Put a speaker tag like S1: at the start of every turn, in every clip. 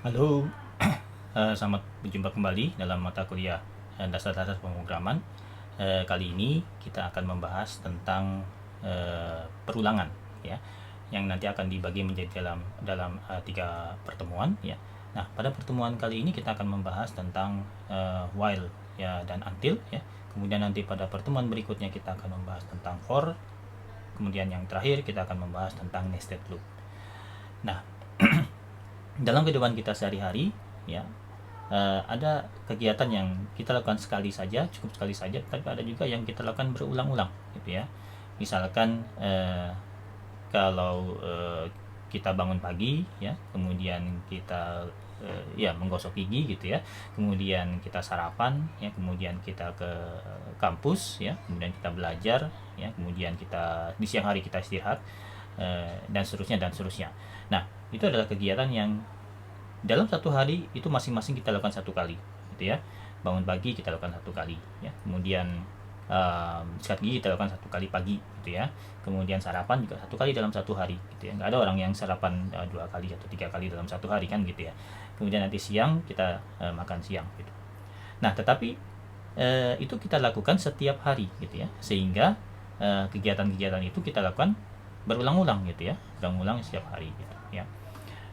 S1: Halo, selamat berjumpa kembali dalam mata kuliah dasar-dasar pemrograman. Kali ini kita akan membahas tentang perulangan, ya, yang nanti akan dibagi menjadi dalam tiga pertemuan, ya. Nah, pada pertemuan kali ini kita akan membahas tentang while, ya, dan until, ya. Kemudian nanti pada pertemuan berikutnya kita akan membahas tentang for. Kemudian yang terakhir kita akan membahas tentang nested loop. Nah, dalam kehidupan kita sehari-hari, ya, ada kegiatan yang kita lakukan sekali saja, cukup sekali saja, tapi ada juga yang kita lakukan berulang-ulang, gitu ya. Misalkan kalau kita bangun pagi, ya, kemudian kita ya menggosok gigi, gitu ya, kemudian kita sarapan, ya, kemudian kita ke kampus, ya, kemudian kita belajar, ya, kemudian kita di siang hari kita istirahat, dan seterusnya dan seterusnya. Nah, itu adalah kegiatan yang dalam satu hari itu masing-masing kita lakukan satu kali, gitu ya. Bangun pagi kita lakukan satu kali, ya. Kemudian sikat gigi kita lakukan satu kali pagi, gitu ya. Kemudian sarapan juga satu kali dalam satu hari, gitu ya. Nggak ada orang yang sarapan dua kali atau tiga kali dalam satu hari, kan, gitu ya. Kemudian nanti siang kita makan siang, gitu. Nah, tetapi itu kita lakukan setiap hari, gitu ya. Sehingga kegiatan-kegiatan itu kita lakukan berulang-ulang, gitu ya, berulang-ulang setiap hari, gitu ya.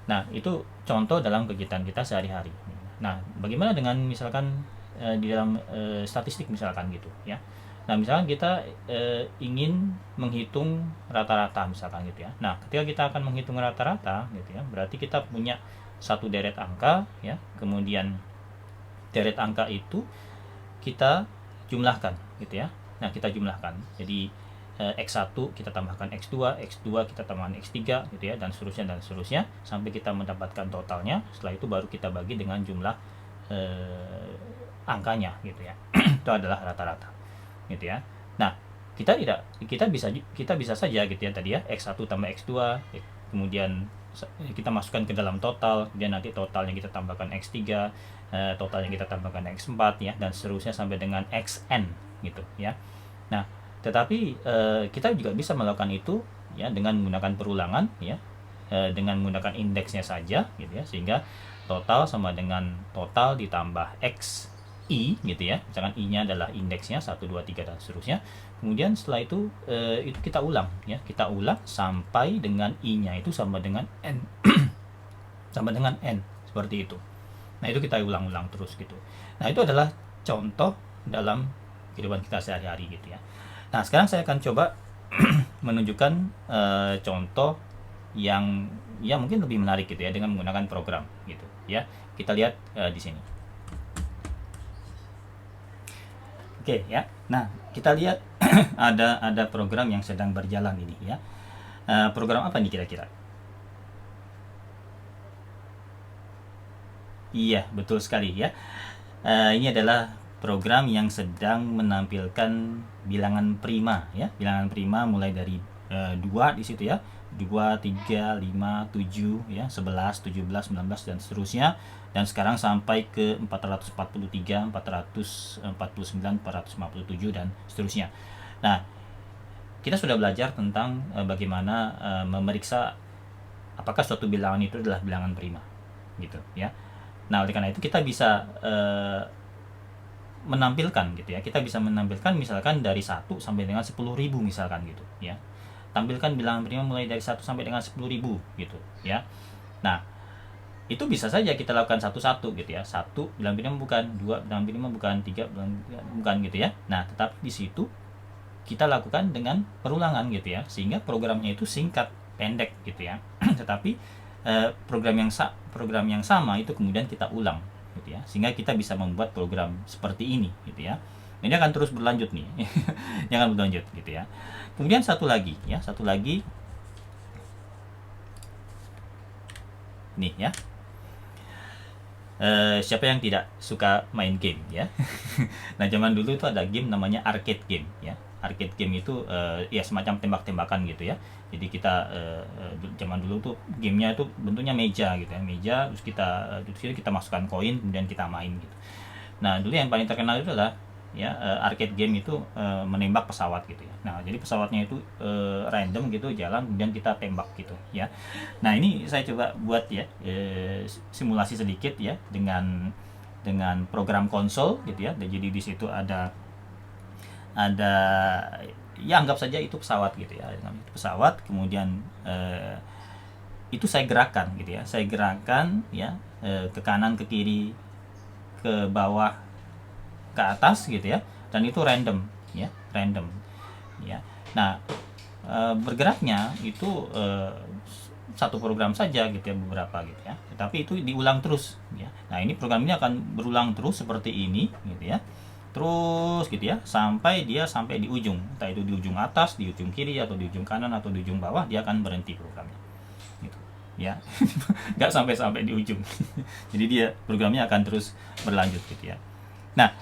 S1: Nah, itu contoh dalam kegiatan kita sehari-hari. Nah, bagaimana dengan misalkan di dalam statistik misalkan, gitu ya. Nah, misalkan kita ingin menghitung rata-rata misalkan, gitu ya. Nah, ketika kita akan menghitung rata-rata, gitu ya, berarti kita punya satu deret angka, ya. Kemudian deret angka itu kita jumlahkan, gitu ya. Nah, kita jumlahkan. Jadi X1 kita tambahkan X2, X2 kita tambahkan X3, gitu ya, dan seterusnya sampai kita mendapatkan totalnya. Setelah itu baru kita bagi dengan jumlah angkanya, gitu ya. Itu adalah rata-rata, gitu ya. Nah, kita bisa saja, gitu ya, tadi ya, X1 tambah X2, kemudian kita masukkan ke dalam total, kemudian nanti totalnya kita tambahkan X3, totalnya kita tambahkan X4, ya, dan seterusnya sampai dengan Xn, gitu ya. Nah, tetapi kita juga bisa melakukan itu, ya, dengan menggunakan perulangan, ya, dengan menggunakan indeksnya saja, gitu ya, sehingga total sama dengan total ditambah xi, gitu ya. Misalkan i-nya adalah indeksnya 1 2 3 dan seterusnya. Kemudian setelah itu kita ulang, ya, kita ulang sampai dengan i-nya itu sama dengan n sama dengan n, seperti itu. Nah, itu kita ulang-ulang terus, gitu. Nah, itu adalah contoh dalam kehidupan kita sehari-hari, gitu ya. Nah, sekarang saya akan coba menunjukkan contoh yang ya mungkin lebih menarik, gitu ya, dengan menggunakan program, gitu ya. Kita lihat di sini. Oke, ya. Nah, kita lihat ada program yang sedang berjalan ini, ya. Program apa nih kira-kira? Iya, betul sekali, ya. Ini adalah program yang sedang menampilkan bilangan prima, ya. Bilangan prima mulai dari 2 di situ, ya. 2, 3, 5, 7, ya, 11, 17, 19 dan seterusnya. Dan sekarang sampai ke 443, 449, 457 dan seterusnya. Nah, kita sudah belajar tentang bagaimana memeriksa apakah suatu bilangan itu adalah bilangan prima, gitu, ya. Nah, oleh karena itu kita bisa menampilkan, gitu ya. Kita bisa menampilkan misalkan dari 1 sampai dengan 10.000 misalkan, gitu ya. Tampilkan bilangan prima mulai dari 1 sampai dengan 10.000, gitu ya. Nah, itu bisa saja kita lakukan satu-satu, gitu ya. 1 bilangan prima bukan, 2 bilangan prima bukan, 3 bilangan prima bukan, gitu ya. Nah, tetapi di situ kita lakukan dengan perulangan, gitu ya. Sehingga programnya itu singkat, pendek, gitu ya. Tetapi program yang sama itu kemudian kita ulang, gitu ya, sehingga kita bisa membuat program seperti ini, gitu ya. Ini akan terus berlanjut nih. Ini akan berlanjut, gitu ya. Kemudian satu lagi, nih, ya. Siapa yang tidak suka main game, ya? Nah, zaman dulu itu ada game namanya arcade game, ya. Arcade game itu ya semacam tembak-tembakan, gitu ya. Jadi kita zaman dulu tuh gamenya itu bentuknya meja, gitu ya. Meja, terus kita masukkan koin, kemudian kita main, gitu. Nah, dulu yang paling terkenal itu adalah ya arcade game itu menembak pesawat gitu ya. Nah, jadi pesawatnya itu random gitu jalan, kemudian kita tembak gitu ya. Nah, ini saya coba buat ya simulasi sedikit ya dengan program konsol gitu ya. Jadi di situ ada ya anggap saja itu pesawat gitu ya. Itu pesawat, kemudian itu saya gerakkan gitu ya. Saya gerakkan ya ke kanan, ke kiri, ke bawah, ke atas gitu ya, dan itu random ya, random ya. Nah, bergeraknya itu satu program saja gitu ya, beberapa gitu ya, tapi itu diulang terus ya. Nah, ini program ini akan berulang terus seperti ini gitu ya, terus gitu ya, sampai di ujung, entah itu di ujung atas, di ujung kiri, atau di ujung kanan, atau di ujung bawah, dia akan berhenti programnya gitu ya. Nggak sampai di ujung. Jadi dia programnya akan terus berlanjut gitu ya. Nah,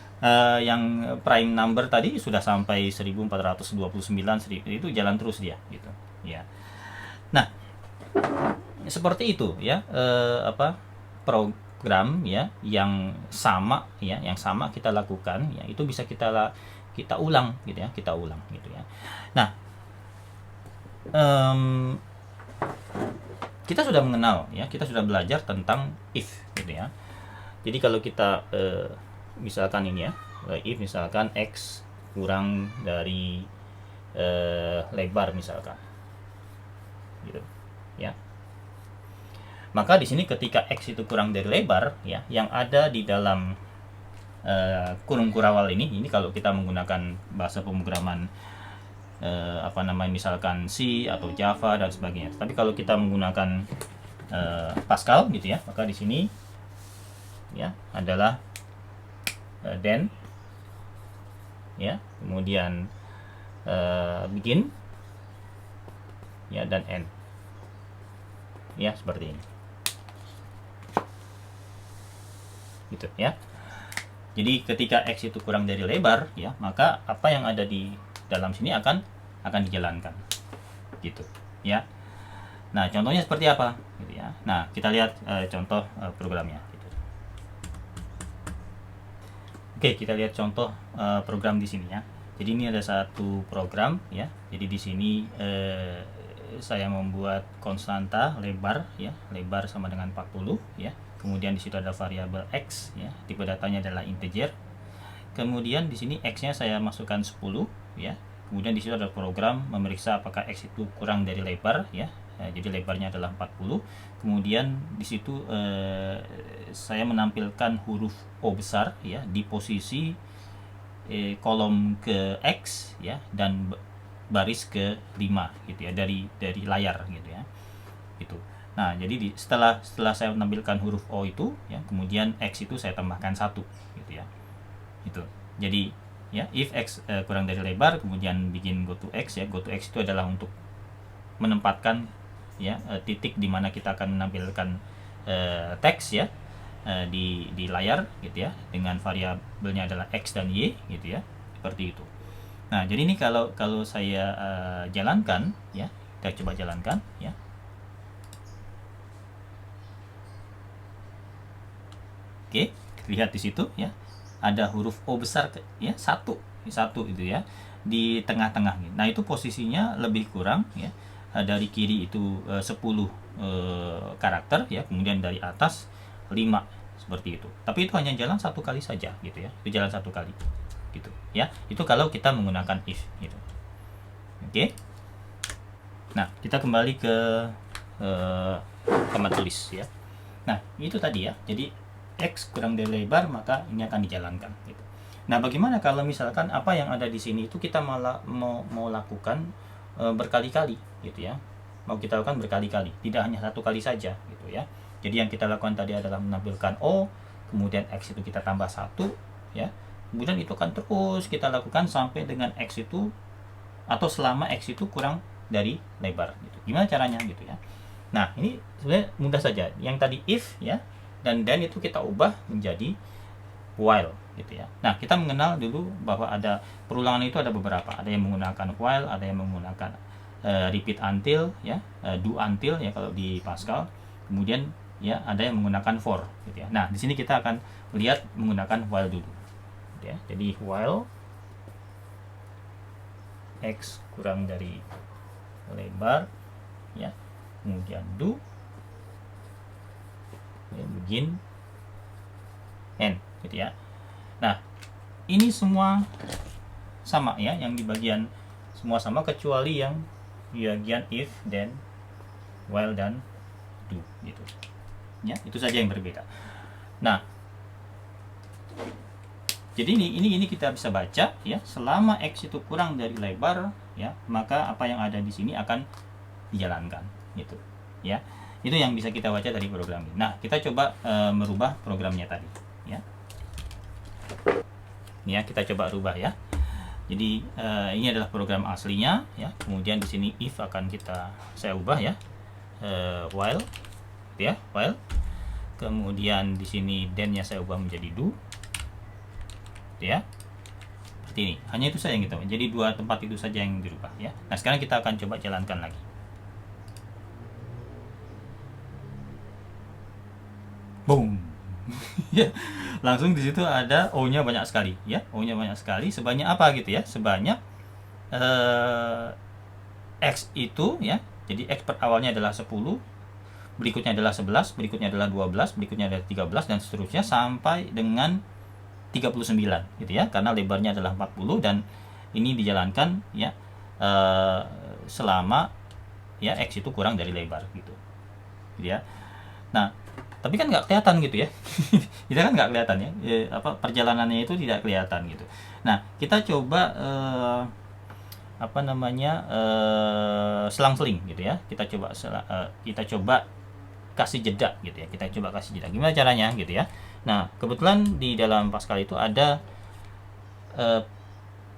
S1: yang prime number tadi sudah sampai 1429, itu jalan terus dia gitu ya. Nah, seperti itu ya, program ya yang sama kita lakukan ya, itu bisa kita ulang gitu ya, gitu ya. Nah, kita sudah mengenal ya, kita sudah belajar tentang if gitu ya. Jadi kalau kita misalkan ini ya, if misalkan x kurang dari lebar misalkan gitu ya, maka di sini ketika x itu kurang dari lebar ya, yang ada di dalam kurung kurawal ini kalau kita menggunakan bahasa pemrograman misalkan C atau Java dan sebagainya. Tapi kalau kita menggunakan Pascal gitu ya, maka di sini ya adalah then ya, kemudian begin ya, dan end ya, seperti ini gitu ya. Jadi ketika x itu kurang dari lebar ya, maka apa yang ada di dalam sini akan dijalankan gitu ya. Nah, contohnya seperti apa gitu ya. Nah, kita lihat contoh programnya gitu. Oke, kita lihat contoh program di sini ya. Jadi ini ada satu program ya. Jadi di sini saya membuat konstanta lebar ya, lebar sama dengan 40 ya. Kemudian di situ ada variabel x ya, tipe datanya adalah integer. Kemudian di sini x-nya saya masukkan 10 ya. Kemudian di situ ada program memeriksa apakah x itu kurang dari lebar ya. Jadi lebarnya adalah 40. Kemudian di situ saya menampilkan huruf O besar ya di posisi kolom ke X ya, dan baris ke 5 gitu ya, dari layar gitu ya. Itu. Nah, jadi setelah saya menampilkan huruf O itu ya, kemudian X itu saya tambahkan 1 gitu ya. Itu. Jadi ya, if x kurang dari lebar, kemudian bikin go to x ya. Go to x itu adalah untuk menempatkan ya titik di mana kita akan menampilkan teks ya di layar gitu ya, dengan variabelnya adalah x dan y gitu ya, seperti itu. Nah, jadi ini kalau saya jalankan ya, kita coba jalankan ya. Oke, lihat di situ ya, ada huruf O besar ya, satu itu ya, di tengah-tengah. Nah, itu posisinya lebih kurang ya, dari kiri itu 10 karakter ya, kemudian dari atas 5 seperti itu. Tapi itu hanya jalan satu kali saja gitu ya, itu jalan satu kali gitu ya. Itu kalau kita menggunakan if gitu. Oke. Nah, kita kembali ke command tulis ya. Nah, itu tadi ya, jadi X kurang dari lebar, maka ini akan dijalankan gitu. Nah, bagaimana kalau misalkan apa yang ada di sini itu kita malah mau lakukan berkali-kali gitu ya. Mau kita lakukan berkali-kali, tidak hanya satu kali saja gitu ya. Jadi yang kita lakukan tadi adalah menampilkan O, kemudian X itu kita tambah 1 ya. Kemudian itu akan terus kita lakukan sampai dengan X itu, atau selama X itu kurang dari lebar gitu. Gimana caranya gitu ya. Nah, ini sebenarnya mudah saja. Yang tadi if ya, dan then itu kita ubah menjadi while gitu ya. Nah, kita mengenal dulu bahwa ada perulangan itu ada beberapa. Ada yang menggunakan while, ada yang menggunakan repeat until ya, do until ya kalau di Pascal. Kemudian ya ada yang menggunakan for gitu ya. Nah, di sini kita akan lihat menggunakan while dulu gitu ya. Jadi while x kurang dari lebar ya, kemudian do ya, begin end gitu ya. Nah, ini semua sama ya, yang di bagian semua sama kecuali yang di bagian if, then, while, dan do gitu ya. Itu saja yang berbeda. Nah, jadi ini kita bisa baca ya, selama x itu kurang dari lebar ya, maka apa yang ada di sini akan dijalankan gitu ya. Itu yang bisa kita baca dari program ini. Nah, kita coba merubah programnya tadi ya. Ya, kita coba rubah ya. Jadi ini adalah program aslinya ya. Kemudian di sini if akan saya ubah ya, while ya, while. Kemudian di sini then-nya saya ubah menjadi do ya, seperti ini. Hanya itu saja yang kita, jadi dua tempat itu saja yang dirubah ya. Nah, sekarang kita akan coba jalankan lagi. Boom. Ya, langsung di situ ada O-nya banyak sekali ya, O-nya banyak sekali. Sebanyak apa gitu ya, sebanyak X itu ya. Jadi X per awalnya adalah 10, berikutnya adalah 11, berikutnya adalah 12, berikutnya adalah 13, dan seterusnya sampai dengan 39 gitu ya, karena lebarnya adalah 40 dan ini dijalankan ya selama ya X itu kurang dari lebar gitu ya. Nah, tapi kan nggak kelihatan gitu ya. Kita kan nggak kelihatan ya, perjalanannya itu tidak kelihatan gitu. Nah, kita coba selang-seling gitu ya. Kita coba kasih jeda gitu ya. Kita coba kasih jeda. Gimana caranya gitu ya? Nah, kebetulan di dalam Pascal itu ada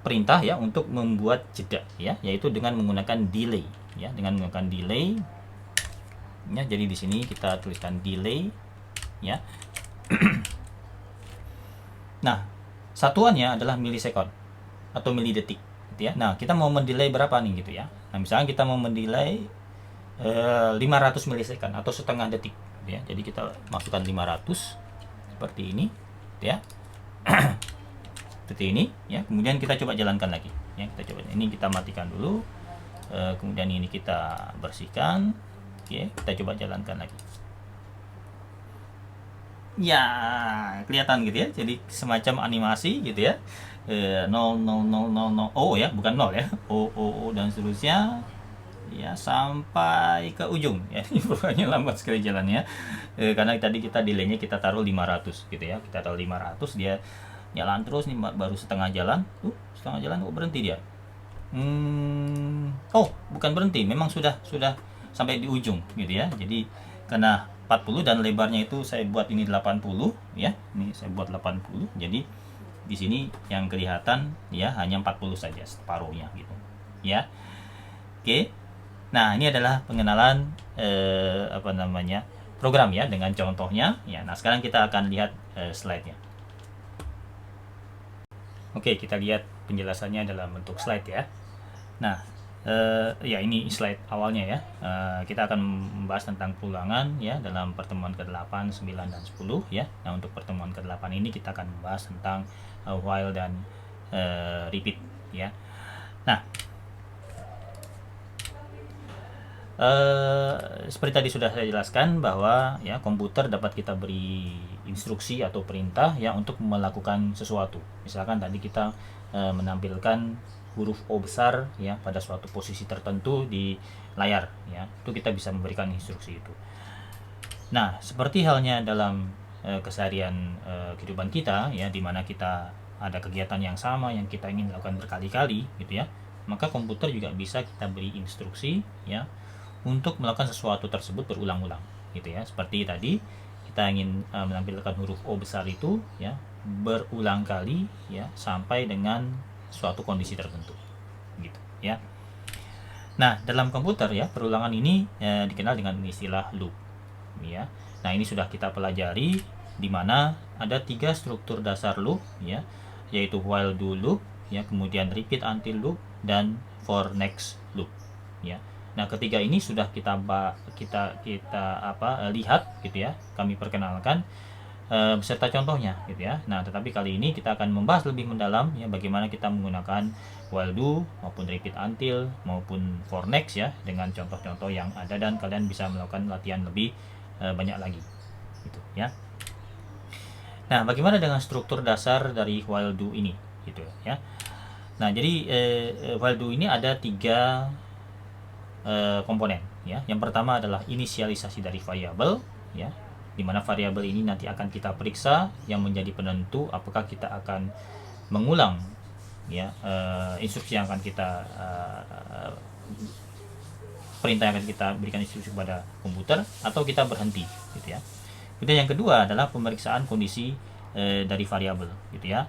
S1: perintah ya untuk membuat jeda ya, yaitu dengan menggunakan delay ya, dengan menggunakan delay ya. Jadi di sini kita tuliskan delay ya. Nah, satuannya adalah milisekund atau milidetik gitu ya. Nah, kita mau mendelay berapa nih gitu ya. Nah, misalnya kita mau mendelay 500 milisekund atau setengah detik gitu ya. Jadi kita masukkan 500 seperti ini ya. Seperti ini ya. Kemudian kita coba jalankan lagi ya. Kita coba, ini kita matikan dulu, kemudian ini kita bersihkan. Oke, kita coba jalankan lagi ya, kelihatan gitu ya. Jadi semacam animasi gitu ya, 0 0 0 0 0 oh ya, bukan 0 ya, o dan seterusnya ya sampai ke ujung ya. Ini pokoknya lambat sekali jalannya karena tadi kita delaynya kita taruh 500 gitu ya. Kita taruh 500, dia jalan terus nih, baru setengah jalan. Setengah jalan kok berhenti dia. Oh, bukan berhenti, memang sudah sampai di ujung gitu ya. Jadi karena 40 dan lebarnya itu saya buat ini 80 ya. Ini saya buat 80. Jadi di sini yang kelihatan ya hanya 40 saja, separuhnya gitu ya. Oke. Nah, ini adalah pengenalan program ya dengan contohnya ya. Nah, sekarang kita akan lihat slide-nya. Oke, kita lihat penjelasannya dalam bentuk slide ya. Nah, ya ini slide awalnya ya. Kita akan membahas tentang perulangan ya dalam pertemuan ke-8, 9, dan 10 ya. Nah, untuk pertemuan ke-8 ini kita akan membahas tentang while dan repeat ya. Nah, seperti tadi sudah saya jelaskan bahwa ya komputer dapat kita beri instruksi atau perintah ya untuk melakukan sesuatu. Misalkan tadi kita menampilkan huruf O besar ya pada suatu posisi tertentu di layar ya, itu kita bisa memberikan instruksi itu. Nah, seperti halnya dalam keseharian kehidupan kita ya, di mana kita ada kegiatan yang sama yang kita ingin lakukan berkali-kali gitu ya, maka komputer juga bisa kita beri instruksi ya untuk melakukan sesuatu tersebut berulang-ulang gitu ya. Seperti tadi kita ingin menampilkan huruf O besar itu ya berulang kali ya sampai dengan suatu kondisi tertentu gitu ya. Nah, dalam komputer ya perulangan ini dikenal dengan istilah loop ya. Nah, ini sudah kita pelajari di mana ada 3 struktur dasar loop ya, yaitu while do loop ya, kemudian repeat until loop, dan for next loop ya. Nah, ketiga ini sudah kita lihat gitu ya, kami perkenalkan beserta contohnya gitu ya. Nah, tetapi kali ini kita akan membahas lebih mendalam ya bagaimana kita menggunakan while do maupun repeat until maupun for next ya dengan contoh-contoh yang ada, dan kalian bisa melakukan latihan lebih banyak lagi gitu ya. Nah, bagaimana dengan struktur dasar dari while do ini gitu ya. Nah, jadi while do ini ada 3 komponen ya. Yang pertama adalah inisialisasi dari variabel ya, di mana variabel ini nanti akan kita periksa yang menjadi penentu apakah kita akan mengulang ya instruksi yang akan kita perintah yang akan kita berikan instruksi kepada komputer atau kita berhenti gitu ya. Kemudian yang kedua adalah pemeriksaan kondisi dari variabel gitu ya.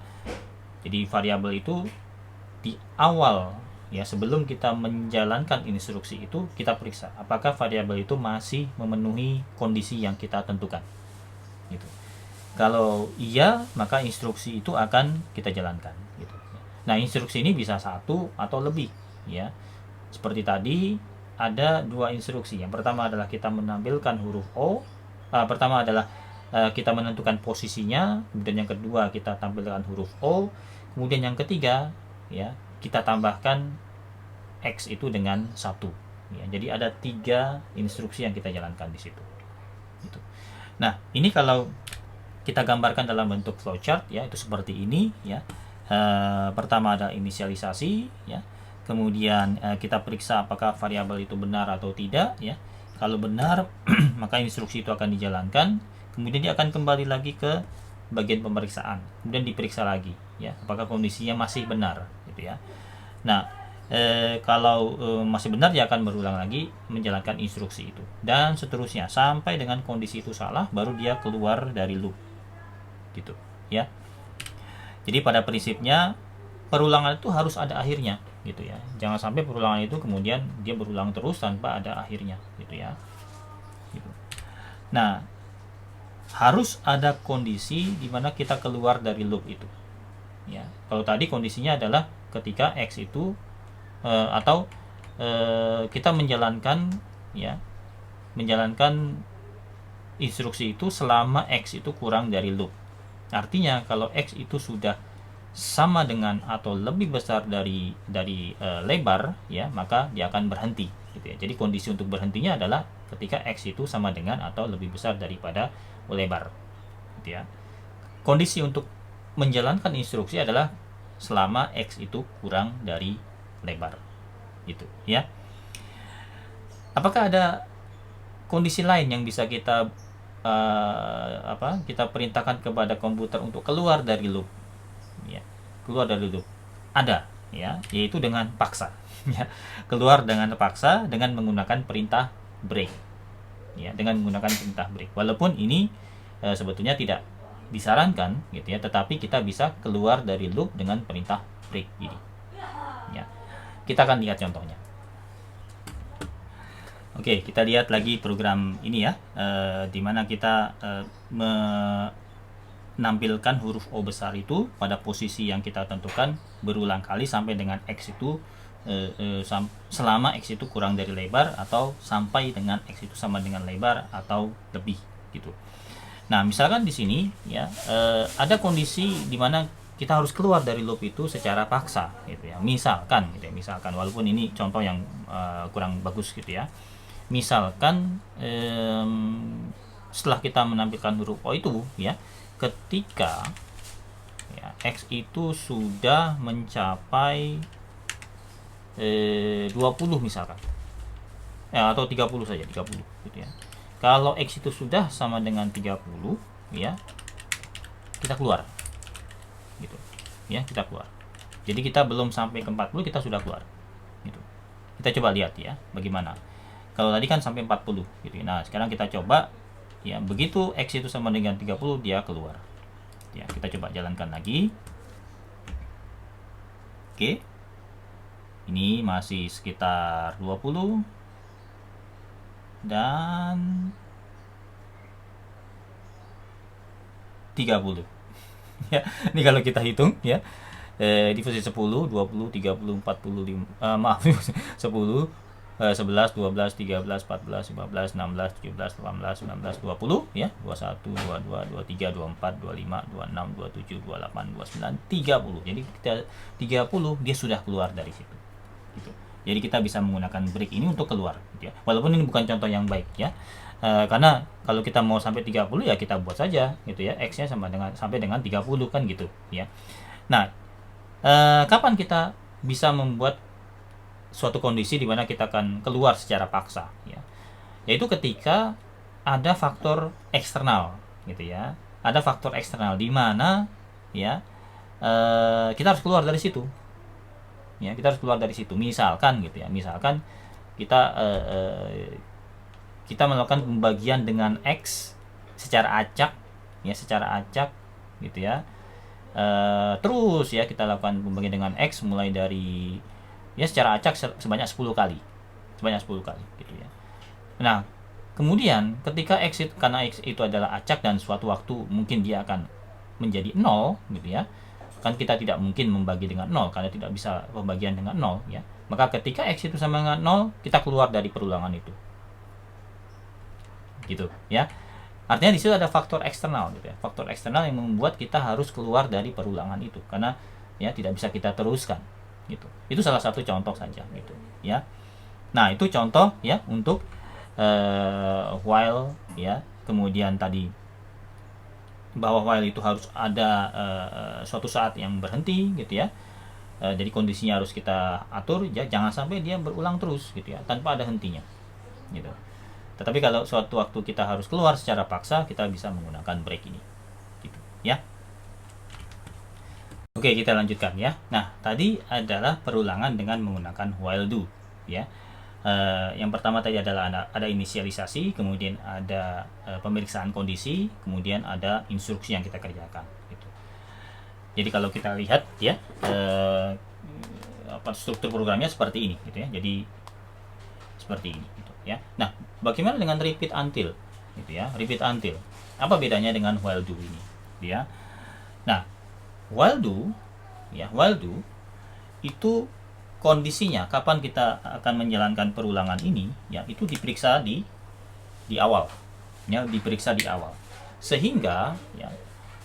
S1: Jadi variabel itu di awal ya, sebelum kita menjalankan instruksi itu kita periksa apakah variabel itu masih memenuhi kondisi yang kita tentukan gitu. Kalau iya, maka instruksi itu akan kita jalankan gitu. Nah, instruksi ini bisa 1 atau lebih ya. Seperti tadi ada 2 instruksi. Yang pertama adalah kita menampilkan huruf O. Pertama adalah kita menentukan posisinya, kemudian yang kedua kita tampilkan huruf O, kemudian yang ketiga ya kita tambahkan X itu dengan 1 ya. Jadi ada 3 instruksi yang kita jalankan di situ gitu. Nah, ini kalau kita gambarkan dalam bentuk flowchart ya, itu seperti ini ya. Pertama ada inisialisasi ya, kemudian kita periksa apakah variabel itu benar atau tidak ya. Kalau benar maka instruksi itu akan dijalankan, kemudian dia akan kembali lagi ke bagian pemeriksaan, kemudian diperiksa lagi ya apakah kondisinya masih benar gitu ya. Nah, kalau masih benar dia akan berulang lagi menjalankan instruksi itu dan seterusnya sampai dengan kondisi itu salah, baru dia keluar dari loop gitu ya. Jadi pada prinsipnya perulangan itu harus ada akhirnya gitu ya. Jangan sampai perulangan itu kemudian dia berulang terus tanpa ada akhirnya gitu ya gitu. Nah, harus ada kondisi di mana kita keluar dari loop itu ya. Kalau tadi kondisinya adalah ketika X itu atau kita menjalankan instruksi itu selama X itu kurang dari loop. Artinya kalau X itu sudah sama dengan atau lebih besar dari lebar ya, maka dia akan berhenti gitu ya. Jadi kondisi untuk berhentinya adalah ketika X itu sama dengan atau lebih besar daripada lebar gitu ya. Kondisi untuk menjalankan instruksi adalah selama X itu kurang dari lebar gitu ya. Apakah ada kondisi lain yang bisa kita kita perintahkan kepada komputer untuk keluar dari loop ya? Keluar dari loop ada ya, yaitu dengan paksa ya. Keluar dengan paksa dengan menggunakan perintah break ya, dengan menggunakan perintah break. Walaupun ini sebetulnya tidak disarankan gitu ya, tetapi kita bisa keluar dari loop dengan perintah break ini ya. Kita akan lihat contohnya. Oke, kita lihat lagi program ini ya, di mana kita menampilkan huruf O besar itu pada posisi yang kita tentukan berulang kali sampai dengan X itu selama X itu kurang dari lebar atau sampai dengan X itu sama dengan lebar atau lebih gitu. Nah, misalkan di sini ya ada kondisi di mana kita harus keluar dari loop itu secara paksa gitu ya. Misalkan walaupun ini contoh yang kurang bagus gitu ya. Misalkan setelah kita menampilkan huruf O itu ya, ketika ya, X itu sudah mencapai 20 misalkan ya, atau 30 saja, 30 gitu ya. Kalau X itu sudah sama dengan 30 ya, kita keluar gitu ya, kita keluar. Jadi kita belum sampai ke 40 kita sudah keluar gitu. Kita coba lihat ya bagaimana. Kalau tadi kan sampai 40 gitu. Nah, sekarang kita coba ya, begitu X itu sama dengan 30 dia keluar. Ya, kita coba jalankan lagi. Oke. Ini masih sekitar 20 dan 30. Ya, ini kalau kita hitung ya. Divisi 10, 20, 30, 40, 10, 11, 12, 13, 14, 15, 16, 17, 18, 19, 20 ya, 21, 22, 23, 24, 25, 26, 27, 28, 29, 30. Jadi kita 30 dia sudah keluar dari situ. Gitu. Jadi kita bisa menggunakan break ini untuk keluar gitu ya. Walaupun ini bukan contoh yang baik ya. Karena kalau kita mau sampai 30 ya kita buat saja gitu ya. X-nya sampai dengan 30 kan gitu ya. Nah, kapan kita bisa membuat suatu kondisi di mana kita akan keluar secara paksa ya, yaitu ketika ada faktor eksternal gitu ya, ada faktor eksternal di mana ya kita harus keluar dari situ ya, kita harus keluar dari situ. Misalkan gitu ya, misalkan kita kita melakukan pembagian dengan X secara acak ya, secara acak gitu ya, terus ya kita lakukan pembagian dengan X mulai dari ya secara acak sebanyak 10 kali gitu ya. Nah kemudian ketika X itu, karena X itu adalah acak dan suatu waktu mungkin dia akan menjadi 0 gitu ya, kan kita tidak mungkin membagi dengan 0 karena tidak bisa pembagian dengan 0 ya, maka ketika X itu sama dengan 0 kita keluar dari perulangan itu gitu ya. Artinya di situ ada faktor eksternal gitu ya, faktor eksternal yang membuat kita harus keluar dari perulangan itu karena ya tidak bisa kita teruskan gitu. Itu salah satu contoh saja gitu ya. Nah itu contoh ya untuk while ya, kemudian tadi bahwa while itu harus ada suatu saat yang berhenti gitu ya. Jadi kondisinya harus kita atur ya, jangan sampai dia berulang terus gitu ya tanpa ada hentinya gitu. Tetapi kalau suatu waktu kita harus keluar secara paksa, kita bisa menggunakan break ini gitu ya. Oke, kita lanjutkan ya. Nah, tadi adalah perulangan dengan menggunakan while do ya. Yang pertama tadi adalah ada inisialisasi, kemudian ada pemeriksaan kondisi, kemudian ada instruksi yang kita kerjakan gitu. Jadi kalau kita lihat ya, struktur programnya seperti ini gitu ya. Jadi seperti ini gitu ya. Nah, bagaimana dengan repeat until gitu ya? Repeat until. Apa bedanya dengan while do ini ya? Nah, while do itu kondisinya kapan kita akan menjalankan perulangan ini ya, itu diperiksa di awal ya, diperiksa di awal, sehingga ya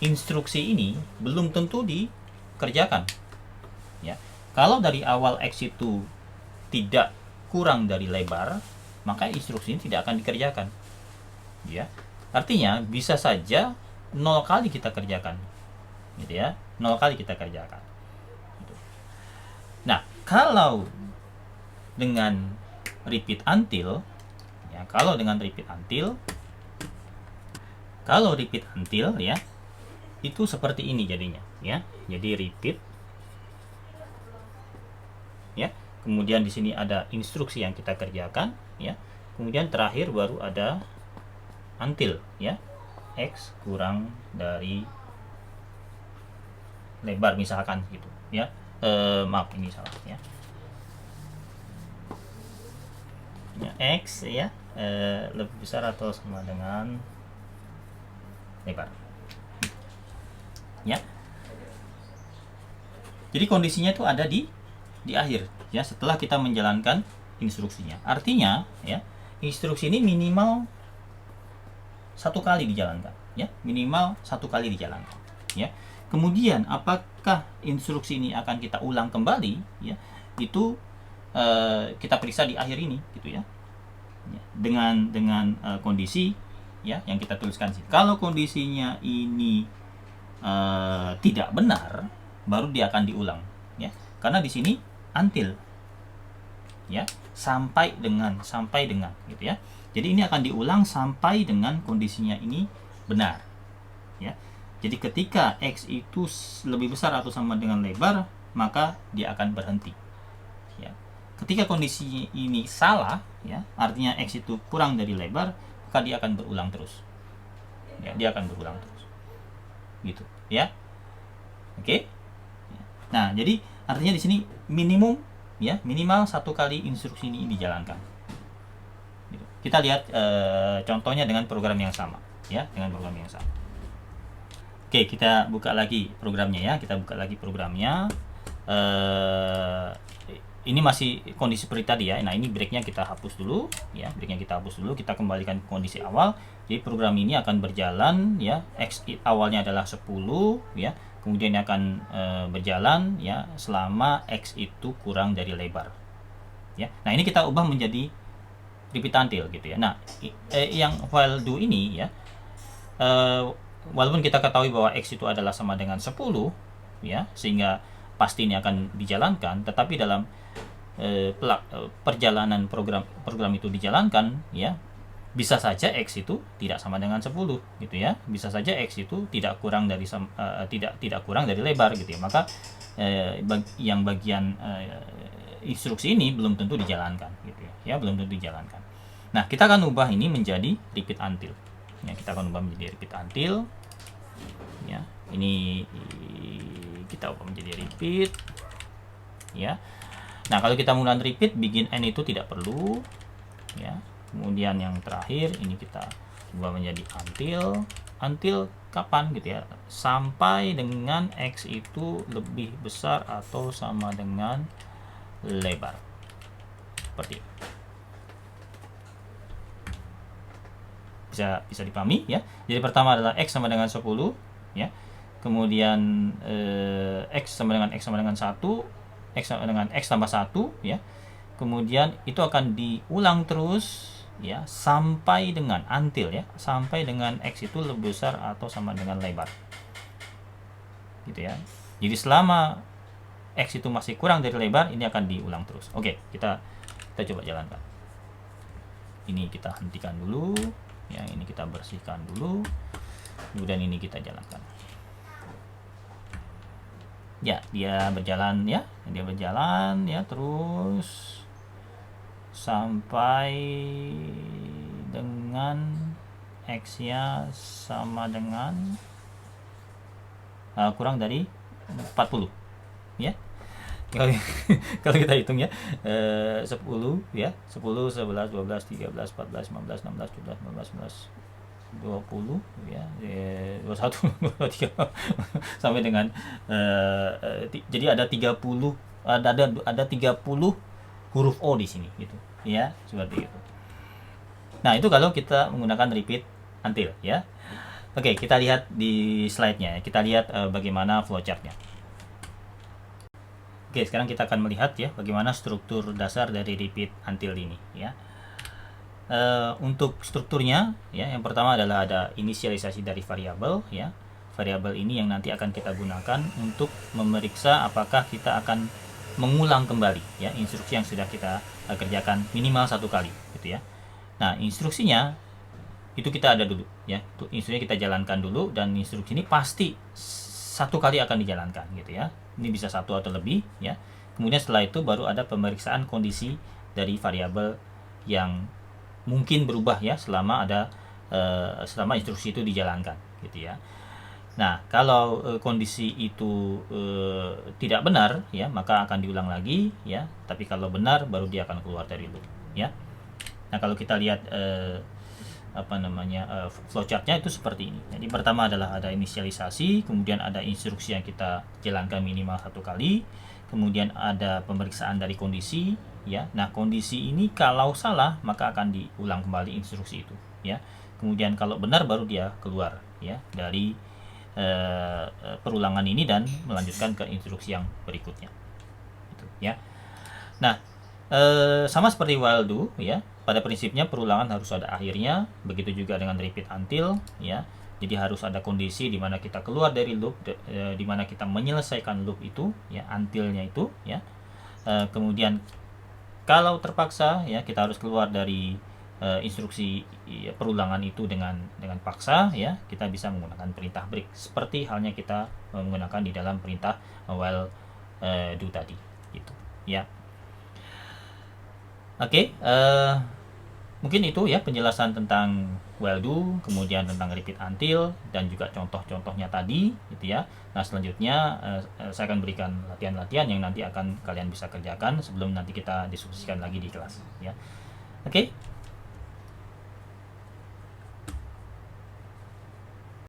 S1: instruksi ini belum tentu dikerjakan ya. Kalau dari awal X itu tidak kurang dari lebar, maka instruksi ini tidak akan dikerjakan ya. Artinya bisa saja 0 kali kita kerjakan gitu ya, 0 kali kita kerjakan gitu. Nah kalau dengan repeat until ya, kalau repeat until ya, itu seperti ini jadinya ya. Jadi repeat ya, kemudian di sini ada instruksi yang kita kerjakan ya, kemudian terakhir baru ada until ya, X kurang dari lebar misalkan gitu ya. Maaf ini salah ya, X ya lebih besar atau sama dengan lebar ya. Jadi kondisinya itu ada di akhir ya, setelah kita menjalankan instruksinya. Artinya ya, instruksi ini minimal 1 kali dijalankan ya, minimal 1 kali dijalankan ya. Kemudian apakah instruksi ini akan kita ulang kembali ya, itu kita periksa di akhir ini gitu ya, dengan kondisi ya yang kita tuliskan sih. Kalau kondisinya ini tidak benar, baru dia akan diulang ya, karena di sini until ya, sampai dengan gitu ya. Jadi ini akan diulang sampai dengan kondisinya ini benar ya. Jadi ketika X itu lebih besar atau sama dengan lebar, maka dia akan berhenti ya. Ketika kondisi ini salah ya, artinya X itu kurang dari lebar, maka dia akan berulang terus ya, dia akan berulang terus gitu ya. Oke. Nah, jadi artinya di sini minimum ya, minimal 1 kali instruksi ini dijalankan gitu. Kita lihat contohnya dengan program yang sama ya, dengan program yang sama. Oke, kita buka lagi programnya ya. Kita buka lagi programnya. ini masih kondisi seperti tadi ya. Nah, ini breaknya kita hapus dulu ya, breaknya kita hapus dulu, kita kembalikan ke kondisi awal. Jadi program ini akan berjalan ya, X awalnya adalah 10 ya, kemudian ini akan berjalan ya selama X itu kurang dari lebar ya. Nah, ini kita ubah menjadi repeat until gitu ya. Nah, yang while do ini ya, walaupun kita ketahui bahwa X itu adalah sama dengan 10 ya, sehingga pasti ini akan dijalankan, tetapi dalam perjalanan program itu dijalankan ya, bisa saja X itu tidak sama dengan 10 gitu ya, bisa saja X itu tidak kurang dari tidak kurang dari lebar gitu ya. Maka yang bagian instruksi ini belum tentu dijalankan gitu ya, belum tentu dijalankan. Nah, kita akan ubah ini menjadi repeat until ya, kita akan ubah menjadi repeat until ya. Ini kita ubah menjadi repeat ya. Nah, kalau kita menggunakan repeat, begin end itu tidak perlu ya. Kemudian yang terakhir ini kita ubah menjadi until kapan gitu ya, sampai dengan X itu lebih besar atau sama dengan lebar, seperti itu. Bisa dipahami ya. Jadi pertama adalah X sama dengan 10 ya, kemudian X sama dengan 1, X sama dengan X tambah 1 ya, kemudian itu akan diulang terus ya sampai dengan until ya, sampai dengan X itu lebih besar atau sama dengan lebar gitu ya. Jadi selama X itu masih kurang dari lebar, ini akan diulang terus. Oke, kita coba jalankan. Ini kita hentikan dulu ya, ini kita bersihkan dulu, kemudian ini kita jalankan ya. Dia berjalan ya terus sampai dengan X nya sama dengan kurang dari 40 ya. Kalau kita hitung ya, 10 ya, 10, 11, 12, 13, 14, 15, 16, 17, 18, 19, 20 ya, 21, 23 sampai dengan jadi ada 30 huruf O di sini gitu ya, seperti itu. Nah, itu kalau kita menggunakan repeat until ya. Oke, kita lihat di slide-nya. Kita lihat bagaimana flowchart-nya. Oke, sekarang kita akan melihat ya bagaimana struktur dasar dari repeat until ini ya. Untuk strukturnya ya, yang pertama adalah ada inisialisasi dari variabel ya. Variabel ini yang nanti akan kita gunakan untuk memeriksa apakah kita akan mengulang kembali ya instruksi yang sudah kita kerjakan minimal 1 kali gitu ya. Nah, instruksinya itu kita ada dulu ya, instruksinya kita jalankan dulu, dan instruksi ini pasti 1 kali akan dijalankan gitu ya. Ini bisa 1 atau lebih ya. Kemudian setelah itu baru ada pemeriksaan kondisi dari variabel yang mungkin berubah ya selama instruksi itu dijalankan gitu ya. Nah, kalau kondisi itu tidak benar ya, maka akan diulang lagi ya. Tapi kalau benar, baru dia akan keluar dari loop ya. Nah, kalau kita lihat flowchartnya itu seperti ini. Jadi pertama adalah ada inisialisasi, kemudian ada instruksi yang kita jalankan minimal 1 kali, kemudian ada pemeriksaan dari kondisi ya. Nah, kondisi ini kalau salah maka akan diulang kembali instruksi itu ya. Kemudian kalau benar baru dia keluar ya dari perulangan ini dan melanjutkan ke instruksi yang berikutnya gitu ya. Nah, sama seperti while do ya, pada prinsipnya perulangan harus ada akhirnya, begitu juga dengan repeat until ya. Jadi harus ada kondisi di mana kita keluar dari loop, di mana kita menyelesaikan loop itu ya, until-nya itu ya. Kemudian kalau terpaksa ya, kita harus keluar dari instruksi perulangan itu dengan paksa ya, kita bisa menggunakan perintah break seperti halnya kita menggunakan di dalam perintah while do tadi gitu ya. Oke, mungkin itu ya penjelasan tentang while do, kemudian tentang repeat until, dan juga contoh-contohnya tadi gitu ya. Nah, selanjutnya saya akan berikan latihan-latihan yang nanti akan kalian bisa kerjakan sebelum nanti kita diskusikan lagi di kelas ya. Oke.